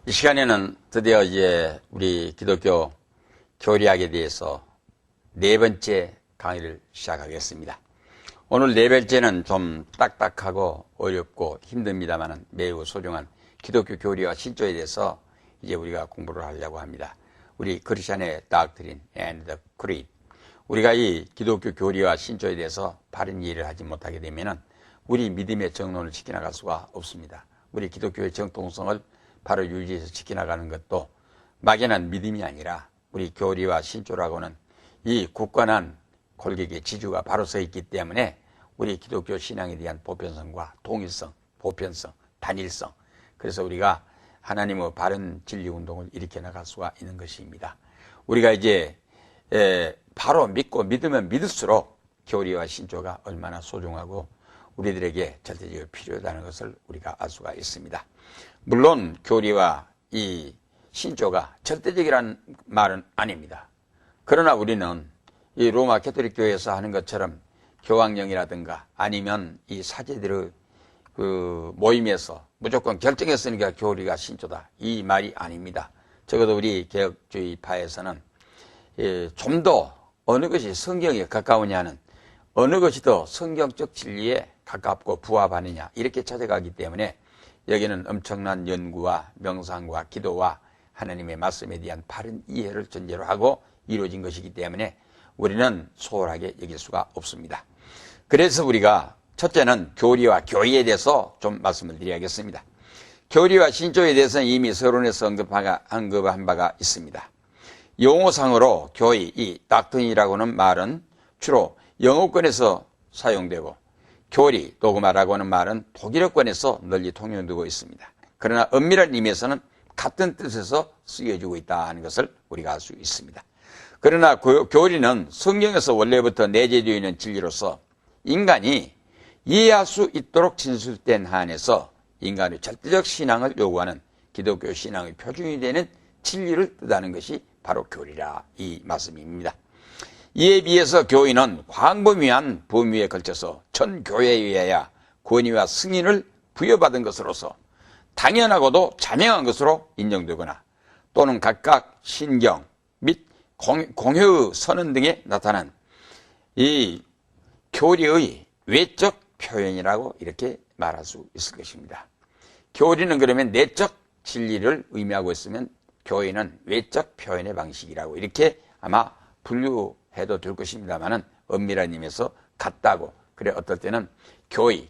이 시간에는 드디어 이제 우리 기독교 교리학에 대해서 네 번째 강의를 시작하겠습니다. 오늘 네 번째는 좀 딱딱하고 어렵고 힘듭니다만 매우 소중한 기독교 교리와 신조에 대해서 이제 우리가 공부를 하려고 합니다. 우리 크리스천의 doctrine and the creed. 우리가 이 기독교 교리와 신조에 대해서 바른 이해를 하지 못하게 되면은 우리 믿음의 정론을 지켜나갈 수가 없습니다. 우리 기독교의 정통성을 바로 유지해서 지켜나가는 것도 막연한 믿음이 아니라 우리 교리와 신조라고는 이 굳건한 골격의 지주가 바로 서 있기 때문에 우리 기독교 신앙에 대한 보편성과 통일성, 보편성, 단일성, 그래서 우리가 하나님의 바른 진리 운동을 일으켜 나갈 수가 있는 것입니다. 우리가 이제 바로 믿고 믿으면 믿을수록 교리와 신조가 얼마나 소중하고 우리들에게 절대적으로 필요하다는 것을 우리가 알 수가 있습니다. 물론 교리와 이 신조가 절대적이라는 말은 아닙니다. 그러나 우리는 이 로마 가톨릭 교회에서 하는 것처럼 교황령이라든가 아니면 이 사제들의 그 모임에서 무조건 결정했으니까 교리가 신조다, 이 말이 아닙니다. 적어도 우리 개혁주의파에서는 좀 더 어느 것이 성경에 가까우냐는, 어느 것이 더 성경적 진리에 가깝고 부합하느냐 이렇게 찾아가기 때문에 여기는 엄청난 연구와 명상과 기도와 하나님의 말씀에 대한 바른 이해를 전제로 하고 이루어진 것이기 때문에 우리는 소홀하게 여길 수가 없습니다. 그래서 우리가 첫째는 교리와 교의에 대해서 좀 말씀을 드려야겠습니다. 교리와 신조에 대해서는 이미 서론에서 언급한 바가 있습니다. 용어상으로 교의, 이 doctrine이라고 하는 말은 주로 영어권에서 사용되고 교리, 도그마라고 하는 말은 독일어권에서 널리 통용되고 있습니다. 그러나 엄밀한 의미에서는 같은 뜻에서 쓰여지고 있다는 것을 우리가 알 수 있습니다. 그러나 교리는 성경에서 원래부터 내재되어 있는 진리로서 인간이 이해할 수 있도록 진술된 한에서 인간의 절대적 신앙을 요구하는 기독교 신앙의 표준이 되는 진리를 뜻하는 것이 바로 교리라, 이 말씀입니다. 이에 비해서 교의는 광범위한 범위에 걸쳐서 전 교회에 의하여 권위와 승인을 부여받은 것으로서 당연하고도 자명한 것으로 인정되거나 또는 각각 신경 및 공효의 선언 등에 나타난 이 교리의 외적 표현이라고 이렇게 말할 수 있을 것입니다. 교리는 그러면 내적 진리를 의미하고 있으면 교회는 외적 표현의 방식이라고 이렇게 아마 분류해도 될 것입니다만은 엄밀한 의미에서 같다고, 그래 어떨 때는 교리,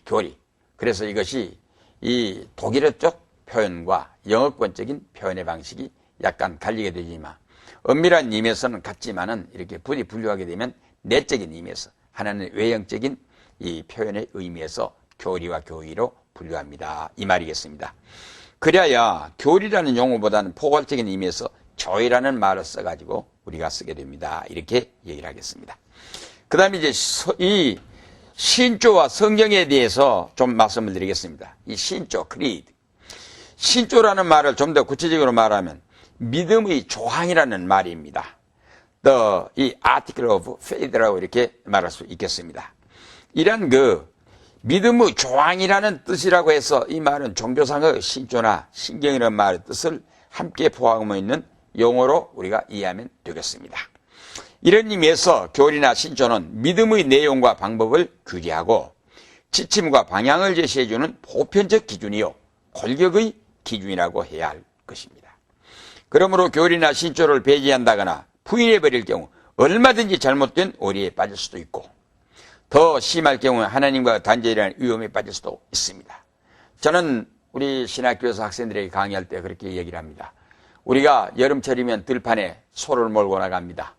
그래서 이것이 이 독일어적 표현과 영어권적인 표현의 방식이 약간 갈리게 되지만 엄밀한 의미에서는 같지만은 이렇게 부디 분류하게 되면 내적인 의미에서 하나는 외형적인 이 표현의 의미에서 교리와 교의로 분류합니다, 이 말이겠습니다. 그래야 교리라는 용어보다는 포괄적인 의미에서 교회라는 말을 써가지고 우리가 쓰게 됩니다, 이렇게 얘기를 하겠습니다. 그 다음에 이제 이 신조와 성경에 대해서 좀 말씀을 드리겠습니다. 이 신조, creed. 신조라는 말을 좀 더 구체적으로 말하면 믿음의 조항이라는 말입니다. 이 article of faith라고 이렇게 말할 수 있겠습니다. 이런 믿음의 조항이라는 뜻이라고 해서 이 말은 종교상의 신조나 신경이라는 말의 뜻을 함께 포함하고 있는 용어로 우리가 이해하면 되겠습니다. 이런 의미에서 교리나 신조는 믿음의 내용과 방법을 규제하고 지침과 방향을 제시해주는 보편적 기준이요, 골격의 기준이라고 해야 할 것입니다. 그러므로 교리나 신조를 배제한다거나 부인해버릴 경우 얼마든지 잘못된 오리에 빠질 수도 있고 더 심할 경우는 하나님과 단절이라는 위험에 빠질 수도 있습니다. 저는 우리 신학교에서 학생들에게 강의할 때 그렇게 얘기를 합니다. 우리가 여름철이면 들판에 소를 몰고 나갑니다.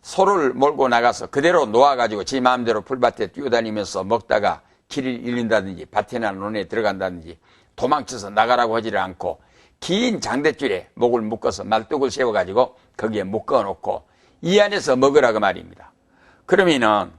소를 몰고 나가서 그대로 놓아가지고 지 마음대로 풀밭에 뛰어다니면서 먹다가 길을 잃는다든지 밭이나 논에 들어간다든지 도망쳐서 나가라고 하지를 않고 긴 장대줄에 목을 묶어서 말뚝을 세워가지고 거기에 묶어놓고 이 안에서 먹으라 그 말입니다. 그러면은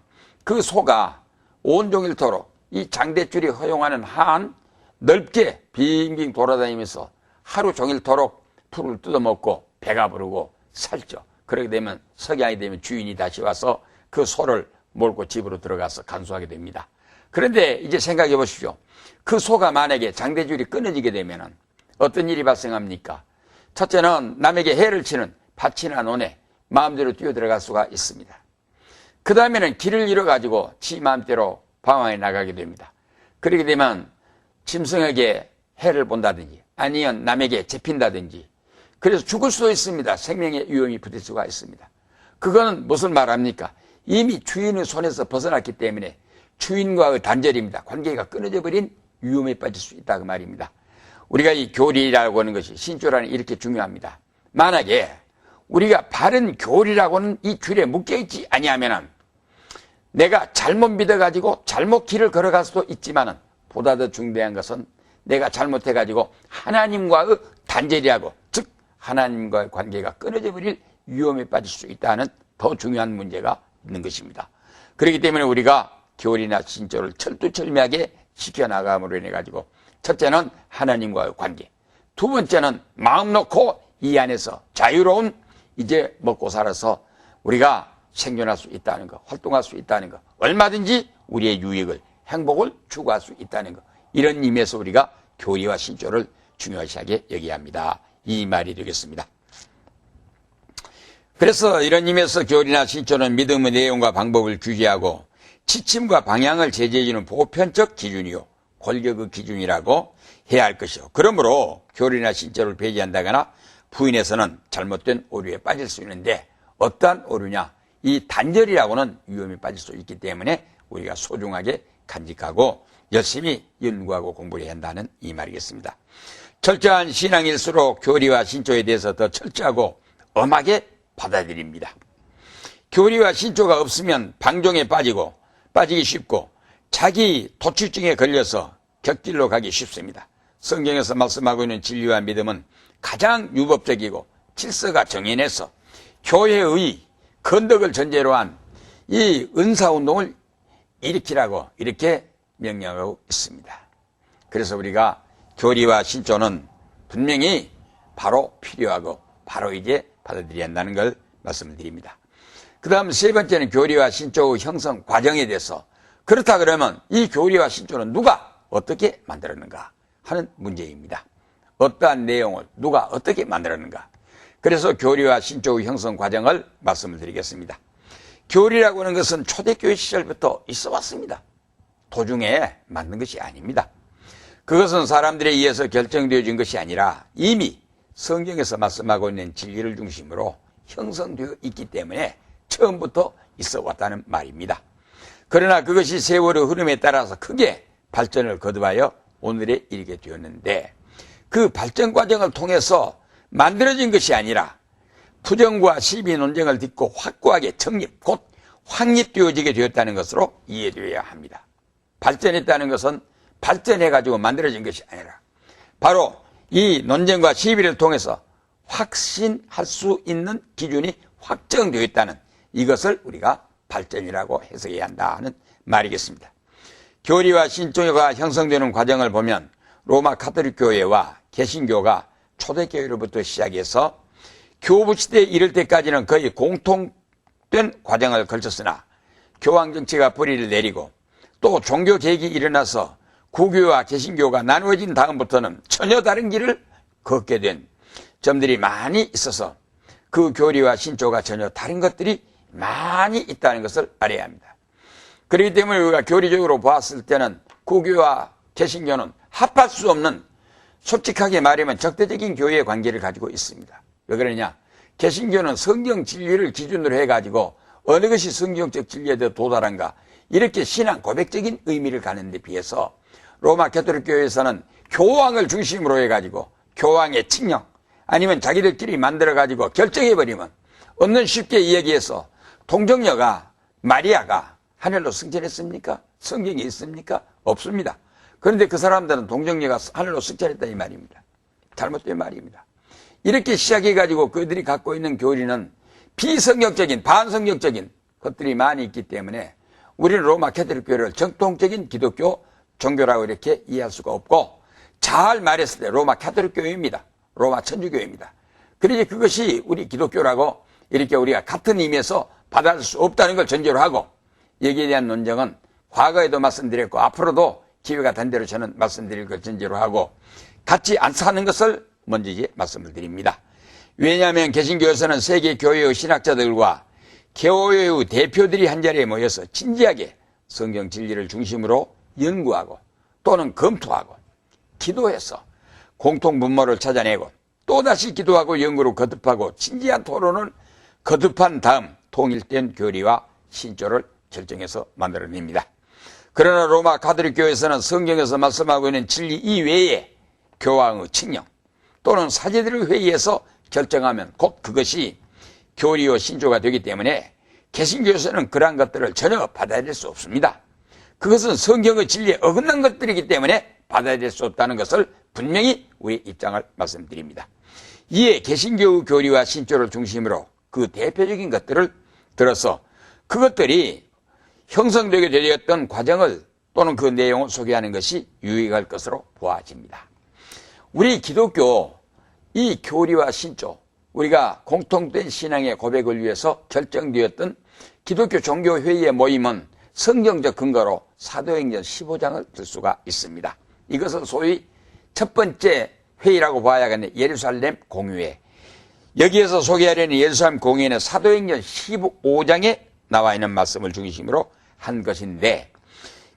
그 소가 온종일토록 이 장대줄이 허용하는 한 넓게 빙빙 돌아다니면서 하루 종일토록 풀을 뜯어먹고 배가 부르고 살죠. 그렇게 되면 석양이 되면 주인이 다시 와서 그 소를 몰고 집으로 들어가서 간수하게 됩니다. 그런데 이제 생각해 보십시오. 그 소가 만약에 장대줄이 끊어지게 되면은 어떤 일이 발생합니까? 첫째는 남에게 해를 치는 밭이나 논에 마음대로 뛰어들어갈 수가 있습니다. 그 다음에는 길을 잃어가지고 지 마음대로 방황해 나가게 됩니다. 그렇게 되면 짐승에게 해를 본다든지 아니면 남에게 잡힌다든지 그래서 죽을 수도 있습니다. 생명의 위험이 붙을 수가 있습니다. 그거는 무슨 말합니까? 이미 주인의 손에서 벗어났기 때문에 주인과의 단절입니다. 관계가 끊어져 버린 위험에 빠질 수 있다 그 말입니다. 우리가 이 교리라고 하는 것이 신조라는 이렇게 중요합니다. 만약에 우리가 바른 교리라고는 이 줄에 묶여있지 아니하면은 내가 잘못 믿어가지고 잘못 길을 걸어갈 수도 있지만은 보다 더 중대한 것은 내가 잘못해가지고 하나님과의 단절이라고 즉 하나님과의 관계가 끊어져 버릴 위험에 빠질 수 있다는 더 중요한 문제가 있는 것입니다. 그렇기 때문에 우리가 교리나 신조를 철두철미하게 지켜나감으로 인해 가지고 첫째는 하나님과의 관계, 두 번째는 마음 놓고 이 안에서 자유로운 이제 먹고 살아서 우리가 생존할 수 있다는 것, 활동할 수 있다는 것, 얼마든지 우리의 유익을, 행복을 추구할 수 있다는 것, 이런 의미에서 우리가 교리와 신조를 중요시하게 여겨야 합니다. 이 말이 되겠습니다. 그래서 이런 의미에서 교리나 신조는 믿음의 내용과 방법을 규제하고 지침과 방향을 제시해주는 보편적 기준이요, 권력의 기준이라고 해야 할 것이요. 그러므로 교리나 신조를 배제한다거나 부인해서는 잘못된 오류에 빠질 수 있는데 어떠한 오류냐? 이 단절이라고는 위험에 빠질 수 있기 때문에 우리가 소중하게 간직하고 열심히 연구하고 공부를 해야 한다는 이 말이겠습니다. 철저한 신앙일수록 교리와 신조에 대해서 더 철저하고 엄하게 받아들입니다. 교리와 신조가 없으면 방종에 빠지기 쉽고 자기 도취증에 걸려서 격길로 가기 쉽습니다. 성경에서 말씀하고 있는 진리와 믿음은 가장 유법적이고 질서가 정연해서 교회의 건덕을 전제로 한 이 은사운동을 일으키라고 이렇게 명령하고 있습니다. 그래서 우리가 교리와 신조는 분명히 바로 필요하고 바로 이제 받아들여야 한다는 걸 말씀을 드립니다. 그 다음 세 번째는 교리와 신조의 형성 과정에 대해서 그렇다 그러면 이 교리와 신조는 누가 어떻게 만들었는가 하는 문제입니다. 어떠한 내용을 누가 어떻게 만들었는가. 그래서 교리와 신조의 형성 과정을 말씀을 드리겠습니다. 교리라고 하는 것은 초대교회 시절부터 있어 왔습니다. 도중에 만든 것이 아닙니다. 그것은 사람들에 의해서 결정되어진 것이 아니라 이미 성경에서 말씀하고 있는 진리를 중심으로 형성되어 있기 때문에 처음부터 있어 왔다는 말입니다. 그러나 그것이 세월의 흐름에 따라서 크게 발전을 거듭하여 오늘에 이르게 되었는데 그 발전 과정을 통해서 만들어진 것이 아니라 부정과 시비 논쟁을 딛고 확고하게 정립, 곧 확립되어지게 되었다는 것으로 이해되어야 합니다. 발전했다는 것은 발전해가지고 만들어진 것이 아니라 바로 이 논쟁과 시비를 통해서 확신할 수 있는 기준이 확정되어 있다는 이것을 우리가 발전이라고 해석해야 한다는 말이겠습니다. 교리와 신조가 형성되는 과정을 보면 로마 가톨릭 교회와 개신교가 초대교회로부터 시작해서 교부시대에 이를 때까지는 거의 공통된 과정을 걸쳤으나 교황정치가 뿌리를 내리고 또 종교개혁이 일어나서 구교와 개신교가 나누어진 다음부터는 전혀 다른 길을 걷게 된 점들이 많이 있어서 그 교리와 신조가 전혀 다른 것들이 많이 있다는 것을 알아야 합니다. 그렇기 때문에 우리가 교리적으로 보았을 때는 구교와 개신교는 합할 수 없는 솔직하게 말하면 적대적인 교회의 관계를 가지고 있습니다. 왜 그러냐? 개신교는 성경 진리를 기준으로 해가지고 어느 것이 성경적 진리에 더 도달한가 이렇게 신앙 고백적인 의미를 가는 데 비해서 로마 가톨릭 교회에서는 교황을 중심으로 해가지고 교황의 칙령 아니면 자기들끼리 만들어가지고 결정해버리면 없는 쉽게 이야기해서 동정녀가 마리아가 하늘로 승천했습니까? 성경에 있습니까? 없습니다. 그런데 그 사람들은 동정녀가 하늘로 승천했다 이 말입니다. 잘못된 말입니다. 이렇게 시작해가지고 그들이 갖고 있는 교리는 비성경적인 반성경적인 것들이 많이 있기 때문에 우리는 로마 가톨릭 교회를 정통적인 기독교 종교라고 이렇게 이해할 수가 없고 잘 말했을 때 로마 가톨릭 교회입니다. 로마 천주교회입니다. 그러니 그것이 우리 기독교라고 이렇게 우리가 같은 의미에서 받아들일 수 없다는 걸 전제로 하고 여기에 대한 논쟁은 과거에도 말씀드렸고 앞으로도 기회가 된 대로 저는 말씀드릴 걸 전제로 하고 같지 않다는 것을 먼저 이제 말씀을 드립니다. 왜냐하면 개신교에서는 세계 교회의 신학자들과 교회의 대표들이 한자리에 모여서 진지하게 성경 진리를 중심으로 연구하고 또는 검토하고 기도해서 공통분모를 찾아내고 또다시 기도하고 연구로 거듭하고 진지한 토론을 거듭한 다음 통일된 교리와 신조를 결정해서 만들어냅니다. 그러나 로마 가톨릭 교회에서는 성경에서 말씀하고 있는 진리 이외에 교황의 칙령 또는 사제들의 회의에서 결정하면 곧 그것이 교리와 신조가 되기 때문에 개신교에서는 그러한 것들을 전혀 받아들일 수 없습니다. 그것은 성경의 진리에 어긋난 것들이기 때문에 받아들일 수 없다는 것을 분명히 우리 입장을 말씀드립니다. 이에 개신교의 교리와 신조를 중심으로 그 대표적인 것들을 들어서 그것들이 형성되게 되었던 과정을 또는 그 내용을 소개하는 것이 유익할 것으로 보아집니다. 우리 기독교 이 교리와 신조, 우리가 공통된 신앙의 고백을 위해서 결정되었던 기독교 종교회의의 모임은 성경적 근거로 사도행전 15장을 들 수가 있습니다. 이것은 소위 첫 번째 회의라고 봐야겠네. 예루살렘 공유회. 여기에서 소개하려는 예루살렘 공유회는 사도행전 15장에 나와 있는 말씀을 중심으로 한 것인데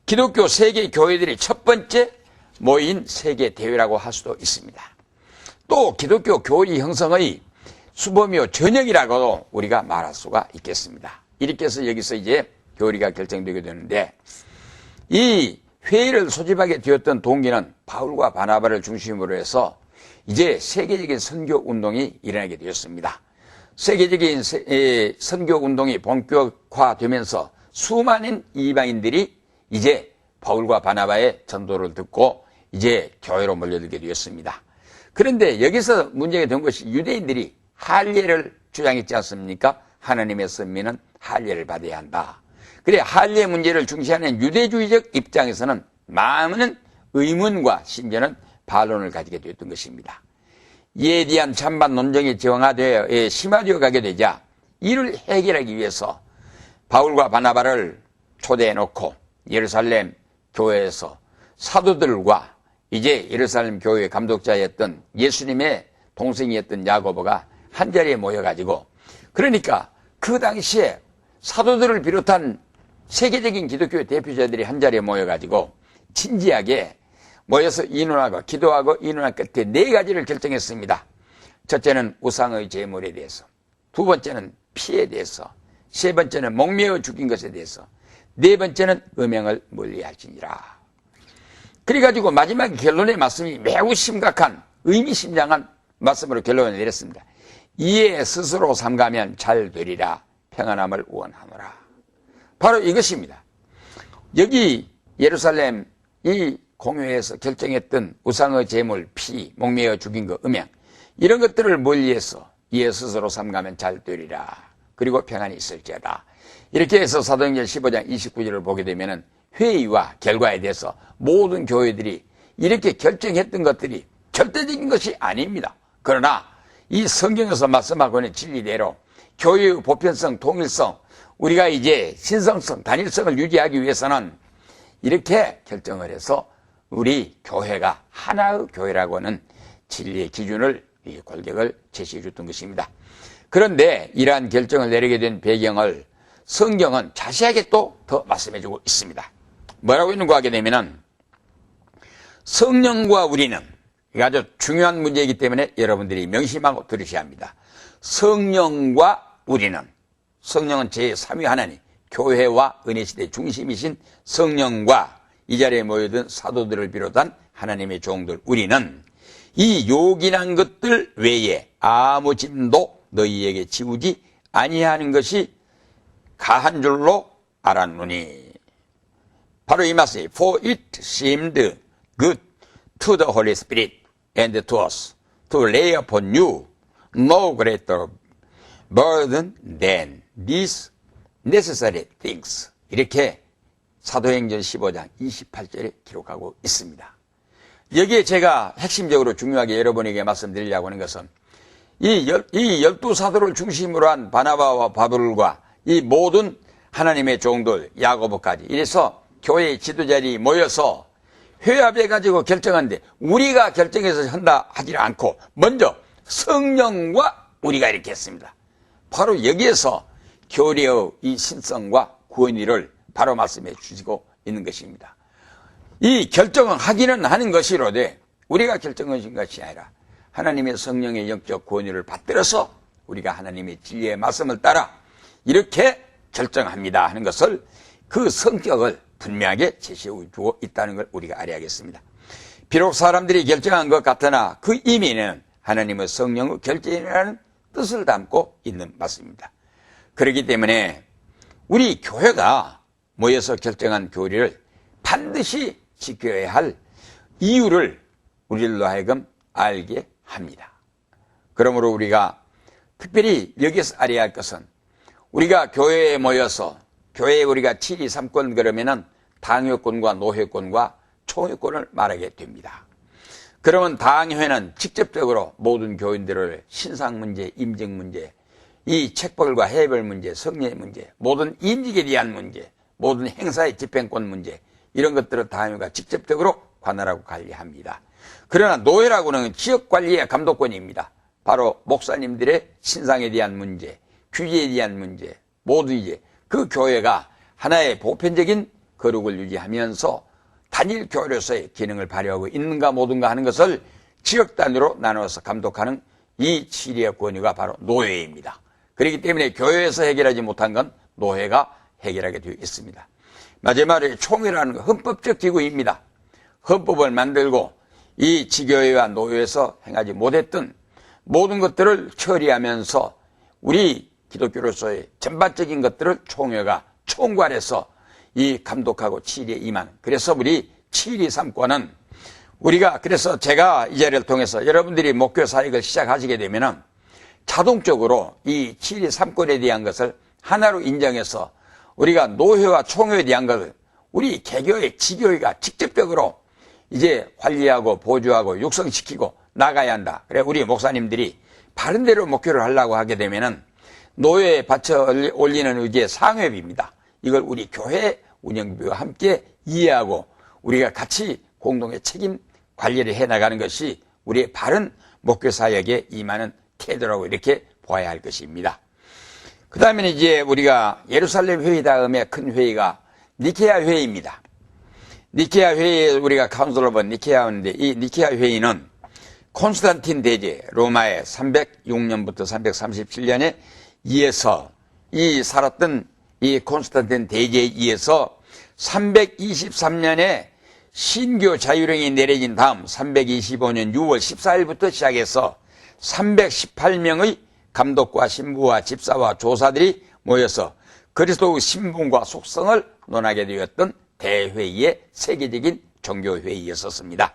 기독교 세계 교회들이 첫 번째 모인 세계 대회라고 할 수도 있습니다. 또 기독교 교리 형성의 수범이요 전형이라고도 우리가 말할 수가 있겠습니다. 이렇게 해서 여기서 이제 교리가 결정되게 되는데 이 회의를 소집하게 되었던 동기는 바울과 바나바를 중심으로 해서 이제 세계적인 선교 운동이 일어나게 되었습니다. 세계적인 선교 운동이 본격화되면서 수많은 이방인들이 이제 바울과 바나바의 전도를 듣고 이제 교회로 몰려들게 되었습니다. 그런데 여기서 문제가 된 것이 유대인들이 할례를 주장했지 않습니까? 하나님의 선민은 할례를 받아야 한다. 그래 할례 문제를 중시하는 유대주의적 입장에서는 많은 의문과 심지어는 반론을 가지게 되었던 것입니다. 이에 대한 찬반 논쟁이 정화되어 심화되어 가게 되자 이를 해결하기 위해서 바울과 바나바를 초대해 놓고 예루살렘 교회에서 사도들과 이제 예루살렘 교회의 감독자였던 예수님의 동생이었던 야고보가 한자리에 모여가지고 그러니까 그 당시에 사도들을 비롯한 세계적인 기독교의 대표자들이 한자리에 모여가지고 진지하게 모여서 의논하고 기도하고 의논한 끝에 네 가지를 결정했습니다. 첫째는 우상의 제물에 대해서, 두 번째는 피에 대해서, 세 번째는 목매어 죽인 것에 대해서, 네 번째는 음행을 멀리할지니라. 그래가지고 마지막 결론의 말씀이 매우 심각한 의미심장한 말씀으로 결론을 내렸습니다. 이에 스스로 삼가면 잘 되리라 평안함을 원하노라. 바로 이것입니다. 여기 예루살렘 이 공회에서 결정했던 우상의 제물, 피, 목매어 죽인 것, 음행 이런 것들을 멀리해서 이에 스스로 삼가면 잘 되리라. 그리고 평안이 있을지어다. 이렇게 해서 사도행전 15장 29절을 보게 되면은 회의와 결과에 대해서 모든 교회들이 이렇게 결정했던 것들이 절대적인 것이 아닙니다. 그러나 이 성경에서 말씀하고 있는 진리대로 교회의 보편성, 통일성, 우리가 이제 신성성, 단일성을 유지하기 위해서는 이렇게 결정을 해서 우리 교회가 하나의 교회라고 하는 진리의 기준을, 골격을 제시해 줬던 것입니다. 그런데 이러한 결정을 내리게 된 배경을 성경은 자세하게 또 더 말씀해 주고 있습니다. 뭐라고 있는가 하게 되면은 성령과 우리는, 이게 아주 중요한 문제이기 때문에 여러분들이 명심하고 들으셔야 합니다. 성령과 우리는, 성령은 제3위 하나님, 교회와 은혜시대 중심이신 성령과 이 자리에 모여든 사도들을 비롯한 하나님의 종들, 우리는 이 요긴한 것들 외에 아무 짐도 너희에게 지우지 아니하는 것이 가한 줄로 알았노니. 바로 이 말씀이 For it seemed good to the Holy Spirit and to us to lay upon you no greater burden than these necessary things. 이렇게 사도행전 15장 28절에 기록하고 있습니다. 여기에 제가 핵심적으로 중요하게 여러분에게 말씀드리려고 하는 것은 이 12사도를 중심으로 한 바나바와 바울과 이 모든 하나님의 종들, 야고보까지 이래서 교회의 지도자들이 모여서 회합해가지고 결정하는데 우리가 결정해서 한다 하지 않고 먼저 성령과 우리가 이렇게 했습니다. 바로 여기에서 교리의 이 신성과 구원의를 바로 말씀해 주시고 있는 것입니다. 이 결정은 하기는 하는 것이로되 우리가 결정하신 것이 아니라 하나님의 성령의 영적 구원의를 받들어서 우리가 하나님의 진리의 말씀을 따라 이렇게 결정합니다 하는 것을 그 성격을 분명하게 제시해 주고 있다는 걸 우리가 알아야겠습니다. 비록 사람들이 결정한 것 같으나 그 의미는 하나님의 성령의 결정이라는 뜻을 담고 있는 말씀입니다. 그렇기 때문에 우리 교회가 모여서 결정한 교리를 반드시 지켜야 할 이유를 우리들로 하여금 알게 합니다. 그러므로 우리가 특별히 여기서 알아야 할 것은 우리가 교회에 모여서 교회에 우리가 7.2 3권 그러면은 당회권과 노회권과 총회권을 말하게 됩니다. 그러면 당회는 직접적으로 모든 교인들을 신상 문제, 임직 문제, 이 책벌과 해별 문제, 성례 문제, 모든 임직에 대한 문제, 모든 행사의 집행권 문제 이런 것들을 당회가 직접적으로 관할하고 관리합니다. 그러나 노회라고는 지역관리의 감독권입니다. 바로 목사님들의 신상에 대한 문제, 규제에 대한 문제, 모두 이제 그 교회가 하나의 보편적인 거룩을 유지하면서 단일 교회로서의 기능을 발휘하고 있는가 모든가 하는 것을 지역 단위로 나누어서 감독하는 이 치리의 권위가 바로 노회입니다. 그렇기 때문에 교회에서 해결하지 못한 건 노회가 해결하게 되어 있습니다. 마지막으로 총회라는 건 헌법적 기구입니다. 헌법을 만들고 이 지교회와 노회에서 행하지 못했던 모든 것들을 처리하면서 우리 기독교로서의 전반적인 것들을 총회가 총괄해서 이 감독하고 치리에 임하는, 그래서 우리 7.2 3권은 우리가, 그래서 제가 이 자리를 통해서 여러분들이 목교 사역을 시작하시게 되면은 자동적으로 이 7.2 3권에 대한 것을 하나로 인정해서 우리가 노회와 총회에 대한 것을 우리 개교회, 지교회가 직접적으로 이제 관리하고 보조하고 육성시키고 나가야 한다. 그래 우리 목사님들이 바른대로 목표를 하려고 하게 되면은 노회에 바쳐 올리는 의지의 상회비입니다. 이걸 우리 교회 운영비와 함께 이해하고 우리가 같이 공동의 책임 관리를 해나가는 것이 우리의 바른 목교사역에 임하는 태도라고 이렇게 보아야 할 것입니다. 그 다음에 이제 우리가 예루살렘 회의 다음에 큰 회의가 니케아 회의입니다. 니케아 회의에 우리가 카운슬 오브 니케아 하는데 이 니케아 회의는 콘스탄틴 대제 로마의 306년부터 337년에 이어서 이 살았던 이 콘스탄틴 대제에 의해서 323년에 신교 자유령이 내려진 다음 325년 6월 14일부터 시작해서 318명의 감독과 신부와 집사와 조사들이 모여서 그리스도의 신분과 속성을 논하게 되었던 대회의의 세계적인 종교회의였었습니다.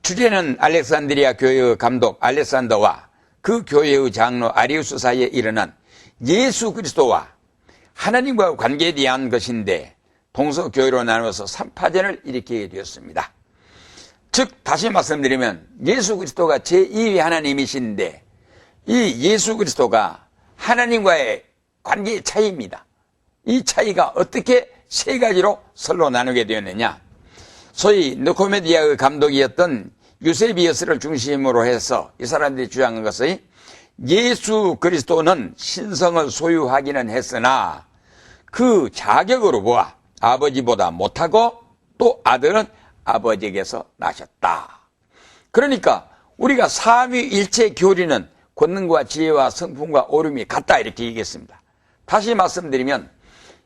주제는 알렉산드리아 교회의 감독 알렉산더와 그 교회의 장로 아리우스 사이에 일어난 예수 그리스도와 하나님과 관계에 대한 것인데 동서교회로 나누어서 3파전을 일으키게 되었습니다. 즉 다시 말씀드리면 예수 그리스도가 제2위 하나님이신데 이 예수 그리스도가 하나님과의 관계의 차이입니다. 이 차이가 어떻게 세 가지로 설로 나누게 되었느냐. 소위 느코메디아의 감독이었던 유세비어스를 중심으로 해서 이 사람들이 주장한 것은 예수 그리스도는 신성을 소유하기는 했으나 그 자격으로 보아 아버지보다 못하고 또 아들은 아버지에게서 나셨다. 그러니까 우리가 삼위일체 교리는 권능과 지혜와 성품과 오름이 같다 이렇게 얘기했습니다. 다시 말씀드리면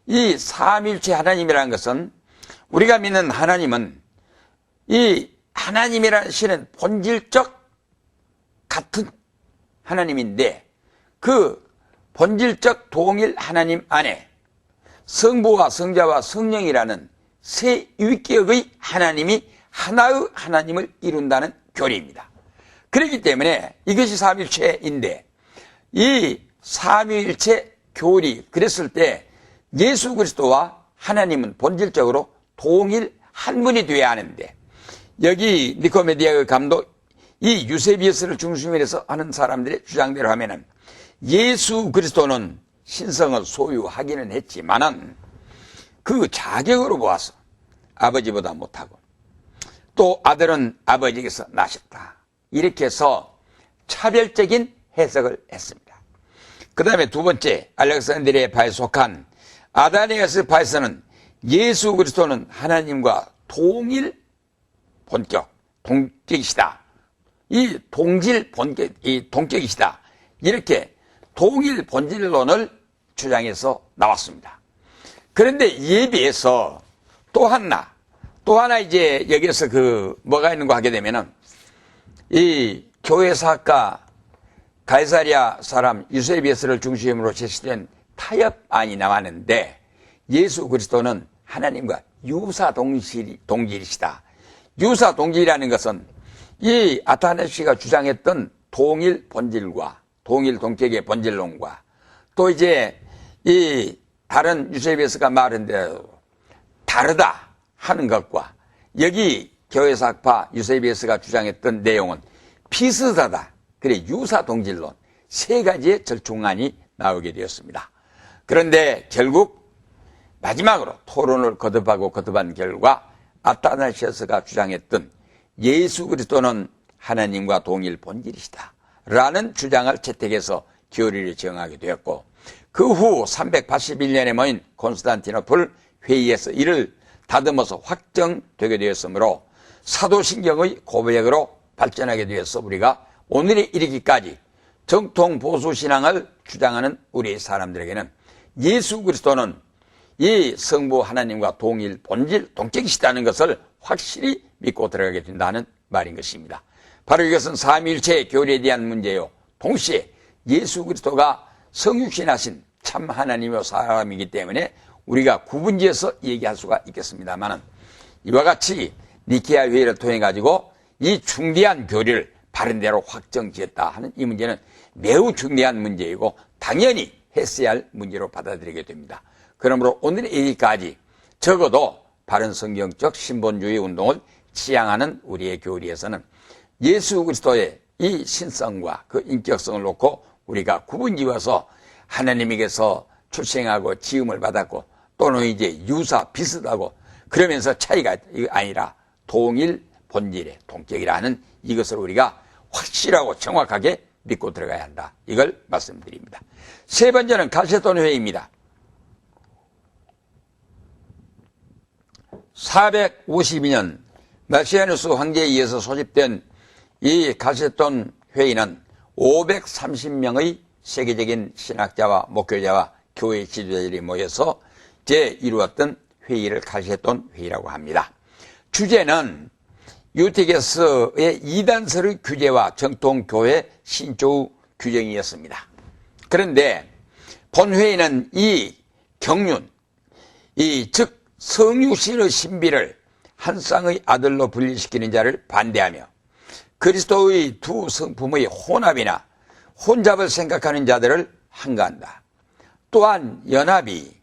이 삼위일체 하나님이라는 것은 우리가 믿는 하나님은 이 하나님이라는 신은 본질적 같은 하나님인데 그 본질적 동일 하나님 안에 성부와 성자와 성령이라는 세 위격의 하나님이 하나의 하나님을 이룬다는 교리입니다. 그렇기 때문에 이것이 삼위일체인데 이 삼위일체 교리 그랬을 때 예수 그리스도와 하나님은 본질적으로 동일 한 분이 되어야 하는데 여기 니코메디아의 감독 이 유세비어스를 중심으로 해서 하는 사람들의 주장대로 하면은 예수 그리스도는 신성을 소유하기는 했지만은 그 자격으로 보아서 아버지보다 못하고 또 아들은 아버지에게서 나셨다. 이렇게 해서 차별적인 해석을 했습니다. 그 다음에 두 번째, 알렉산드리아파에 속한 아다네아스파에서는 예수 그리스도는 하나님과 동일 본격, 동격이시다. 이 동질 본격, 이 동격이시다. 이렇게 동일 본질론을 주장해서 나왔습니다. 그런데 이에 비해서 또 하나 이제 여기에서 뭐가 있는 거 하게 되면은 이 교회사학가 가이사랴 사람 유세비에스를 중심으로 제시된 타협안이 나왔는데 예수 그리스도는 하나님과 유사동질이시다. 유사동질이라는 것은 이 아타나시가 주장했던 동일 본질과 동일 동격의 본질론과 또 이제 이 다른 유세비에스가 말한 대로 다르다 하는 것과 여기 교회사학파 유세비에스가 주장했던 내용은 비슷하다. 그래 유사동질론 세 가지의 절충안이 나오게 되었습니다. 그런데 결국 마지막으로 토론을 거듭한 결과 아타나시아스가 주장했던 예수 그리스도는 하나님과 동일 본질이시다 라는 주장을 채택해서 교리를 정하게 되었고 그 후 381년에 모인 콘스탄티노플 회의에서 이를 다듬어서 확정되게 되었으므로 사도신경의 고백으로 발전하게 되어서 우리가 오늘에 이르기까지 정통 보수신앙을 주장하는 우리 사람들에게는 예수 그리스도는 이 성부 하나님과 동일 본질 동격이시다는 것을 확실히 믿고 들어가게 된다는 말인 것입니다. 바로 이것은 삼위일체의 교리에 대한 문제요. 동시에 예수 그리스도가 성육신하신 참 하나님이요 사람이기 때문에 우리가 구분지어서 얘기할 수가 있겠습니다만 이와 같이 니케아 회의를 통해 가지고 이 중대한 교리를 바른 대로 확정지었다 하는 이 문제는 매우 중대한 문제이고 당연히 했어야 할 문제로 받아들이게 됩니다. 그러므로 오늘의 얘기까지 적어도 바른 성경적 신본주의 운동을 지향하는 우리의 교리에서는 예수 그리스도의 이 신성과 그 인격성을 놓고 우리가 구분지어서 하나님에게서 출생하고 지음을 받았고 또는 이제 유사 비슷하고 그러면서 차이가 아니라 동일 본질의 동격이라는 이것을 우리가 확실하고 정확하게 믿고 들어가야 한다. 이걸 말씀드립니다. 세 번째는 칼세돈 회의입니다. 452년 마시아누스 황제에 의해서 소집된 이 칼세돈 회의는 530명의 세계적인 신학자와 목회자와 교회 지도자들이 모여서 이루었던 회의를 칼세돈 회의라고 합니다. 주제는 유티게스의 이단설의 규제와 정통교회 신조의 규정이었습니다. 그런데 본회의는 이 경륜, 즉 성육신의 신비를 한 쌍의 아들로 분리시키는 자를 반대하며 그리스도의 두 성품의 혼합이나 혼잡을 생각하는 자들을 항거한다. 또한 연합이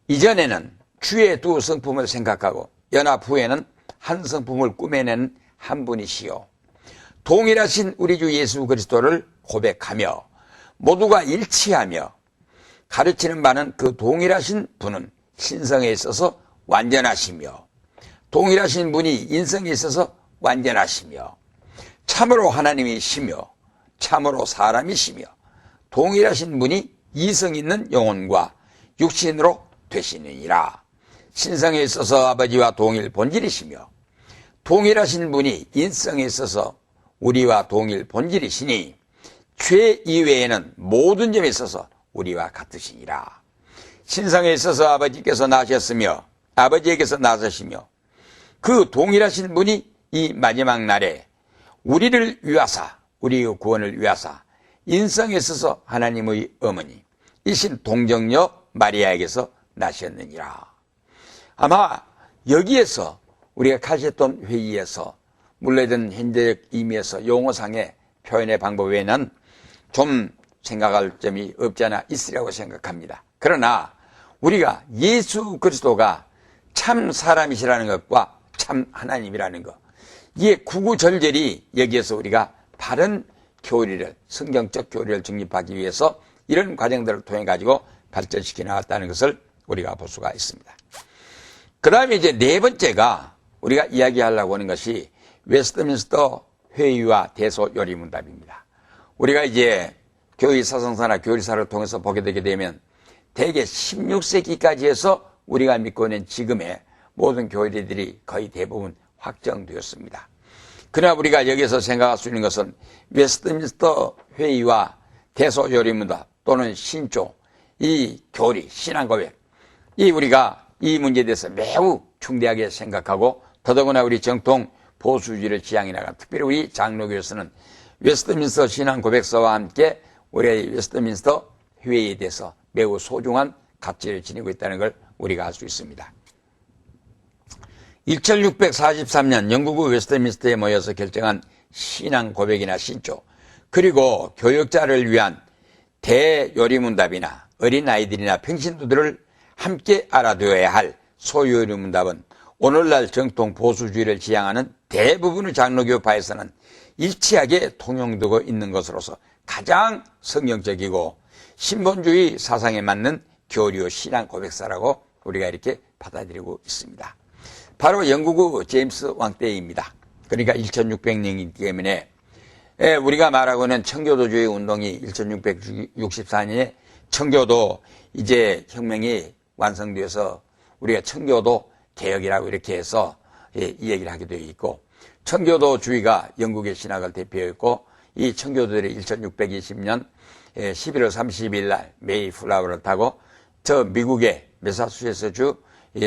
이전에는 주의 두 성품을 생각하고 연합 후에는 한 성품을 꾸며내는 한 분이시요 동일하신 우리 주 예수 그리스도를 고백하며 모두가 일치하며 가르치는 바는 그 동일하신 분은 신성에 있어서 완전하시며 동일하신 분이 인성에 있어서 완전하시며 참으로 하나님이시며 참으로 사람이시며 동일하신 분이 이성 있는 영혼과 육신으로 되시느니라. 신성에 있어서 아버지와 동일 본질이시며 동일하신 분이 인성에 있어서 우리와 동일 본질이시니 죄 이외에는 모든 점에 있어서 우리와 같으시니라. 신성에 있어서 아버지께서 나셨으며 아버지에게서 나서시며 그 동일하신 분이 이 마지막 날에 우리를 위하사 우리의 구원을 위하사 인성에 있어서 하나님의 어머니 이신 동정녀 마리아에게서 나셨느니라. 아마 여기에서 우리가 칼세돈 회의에서 물레든 현재적 의미에서 용어상의 표현의 방법 외에는 좀 생각할 점이 없지 않아 있으리라고 생각합니다. 그러나 우리가 예수 그리스도가 참 사람이시라는 것과 참 하나님이라는 것, 이게 구구절절이 여기에서 우리가 바른 교리를, 성경적 교리를 정립하기 위해서 이런 과정들을 통해 가지고 발전시켜 나갔다는 것을 우리가 볼 수가 있습니다. 그 다음에 이제 네 번째가 우리가 이야기하려고 하는 것이 웨스트민스터 회의와 대소요리문답입니다. 우리가 이제 교회 사상사나 교리사를 통해서 보게 되게 되면 대개 16세기까지 해서 우리가 믿고 있는 지금의 모든 교리들이 거의 대부분 확정되었습니다. 그러나 우리가 여기서 생각할 수 있는 것은 웨스트민스터 회의와 대소요리문답 또는 신조, 이 교리, 신앙고백, 이 우리가 이 문제에 대해서 매우 중대하게 생각하고 더더구나 우리 정통 보수주의를 지향해 나간 특별히 우리 장로교에서는 웨스트민스터 신앙고백서와 함께 우리 웨스트민스터 회의에 대해서 매우 소중한 가치를 지니고 있다는 걸 우리가 알 수 있습니다. 1643년 영국 웨스트민스터에 모여서 결정한 신앙고백이나 신조, 그리고 교역자를 위한 대요리문답이나 어린아이들이나 평신도들을 함께 알아두어야 할 소요리문답은 오늘날 정통 보수주의를 지향하는 대부분의 장로교파에서는 일치하게 통용되고 있는 것으로서 가장 성경적이고 신본주의 사상에 맞는 교리의 신앙 고백사라고 우리가 이렇게 받아들이고 있습니다. 바로 영국 제임스 왕 때입니다. 그러니까 1600년이기 때문에 우리가 말하고 있는 청교도주의 운동이 1664년에 청교도 이제 혁명이 완성되어서 우리가 청교도 개혁이라고 이렇게 해서 이 얘기를 하게 되어 있고, 청교도주의가 영국의 신학을 대표했고, 이 청교도들이 1620년 11월 30일 날 메이플라워를 타고 저 미국의 매사추세츠주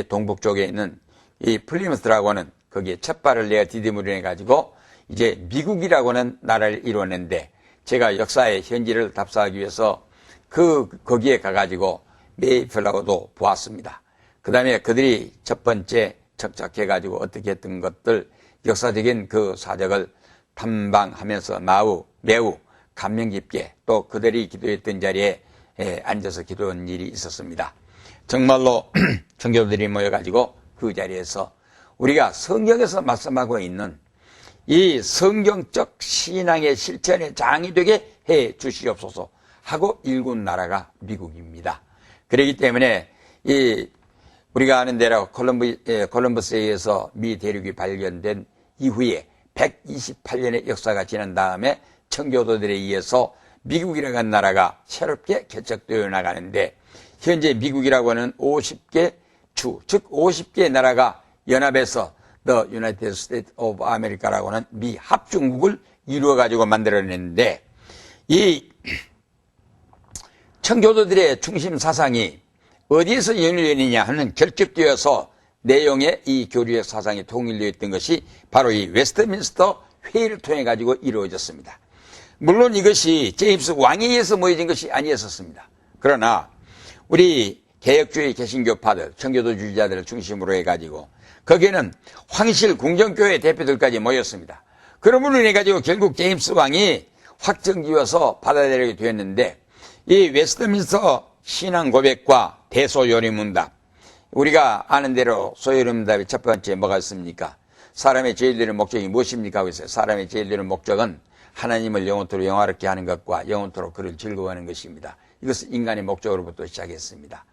동북 쪽에 있는 이 플리머스라고 하는 거기에 첫 발을 내어 디디무려 가지고 이제 미국이라고 하는 나라를 이뤄냈는데, 제가 역사의 현지를 답사하기 위해서 거기에 가가지고 메이플라워도 보았습니다. 그 다음에 그들이 첫 번째 정착해가지고 어떻게 했던 것들, 역사적인 그 사적을 탐방하면서 매우 감명 깊게 또 그들이 기도했던 자리에 앉아서 기도한 일이 있었습니다. 정말로 청교도들이 모여가지고 그 자리에서 우리가 성경에서 말씀하고 있는 이 성경적 신앙의 실천의 장이 되게 해 주시옵소서 하고 일군 나라가 미국입니다. 그렇기 때문에 우리가 아는 대로 콜럼버스에 의해서 미 대륙이 발견된 이후에 128년의 역사가 지난 다음에 청교도들에 의해서 미국이라고 하는 나라가 새롭게 개척되어 나가는데, 현재 미국이라고 하는 50개 주, 즉 50개 나라가 연합해서 The United States of America라고 하는 미 합중국을 이루어가지고 만들어냈는데, 이 청교도들의 중심 사상이 어디에서 연결되느냐 하는 결집되어서 내용의 이 교리의 사상이 통일되어 있던 것이 바로 이 웨스트민스터 회의를 통해 가지고 이루어졌습니다. 물론 이것이 제임스 왕에 의해서 모여진 것이 아니었습니다. 그러나 우리 개혁주의 개신교파들, 청교도주의자들을 중심으로 해가지고 거기에는 황실 궁정교회 대표들까지 모였습니다. 그러므로 인해 가지고 결국 제임스 왕이 확정지어서 받아들이게 되었는데, 이 웨스트민스터 신앙 고백과 대소요리문답, 우리가 아는 대로 소요리문답의 첫 번째 뭐가 있습니까? 사람의 제일 되는 목적이 무엇입니까? 하고 있어요. 사람의 제일 되는 목적은 하나님을 영원토록 영화롭게 하는 것과 영원토록 그를 즐거워하는 것입니다. 이것은 인간의 목적으로부터 시작했습니다.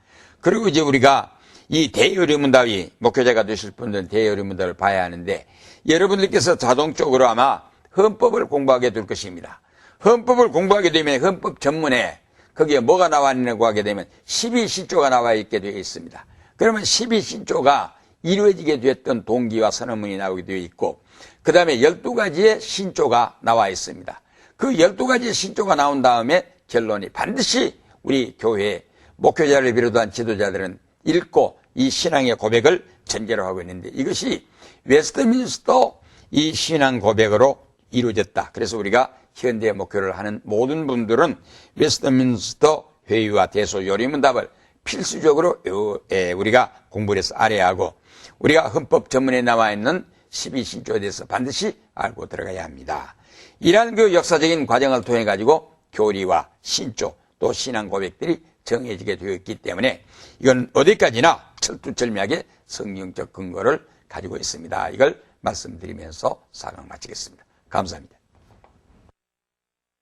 그리고 이제 우리가 이 대요리문답이, 목회자가 되실 분들은 대요리문답을 봐야 하는데, 여러분들께서 자동적으로 아마 헌법을 공부하게 될 것입니다. 헌법을 공부하게 되면 헌법 전문에 거기에 뭐가 나와 있냐고 하게 되면 12신조가 나와 있게 되어 있습니다. 그러면 12신조가 이루어지게 되었던 동기와 선언문이 나오게 되어 있고, 그 다음에 12가지의 신조가 나와 있습니다. 그 12가지의 신조가 나온 다음에 결론이 반드시 우리 교회 목회자를 비롯한 지도자들은 읽고 이 신앙의 고백을 전제로 하고 있는데, 이것이 웨스트민스터 이 신앙 고백으로 이루어졌다. 그래서 우리가 현대 목회를 하는 모든 분들은 웨스트민스터 회의와 대소요리문답을 필수적으로 우리가 공부를 해서 알아야 하고, 우리가 헌법 전문에 나와 있는 12신조에 대해서 반드시 알고 들어가야 합니다. 이러한 그 역사적인 과정을 통해 가지고 교리와 신조 또 신앙 고백들이 정해지게 되어 있기 때문에 이건 어디까지나 철두철미하게 성경적 근거를 가지고 있습니다. 이걸 말씀드리면서 사강 마치겠습니다. 감사합니다.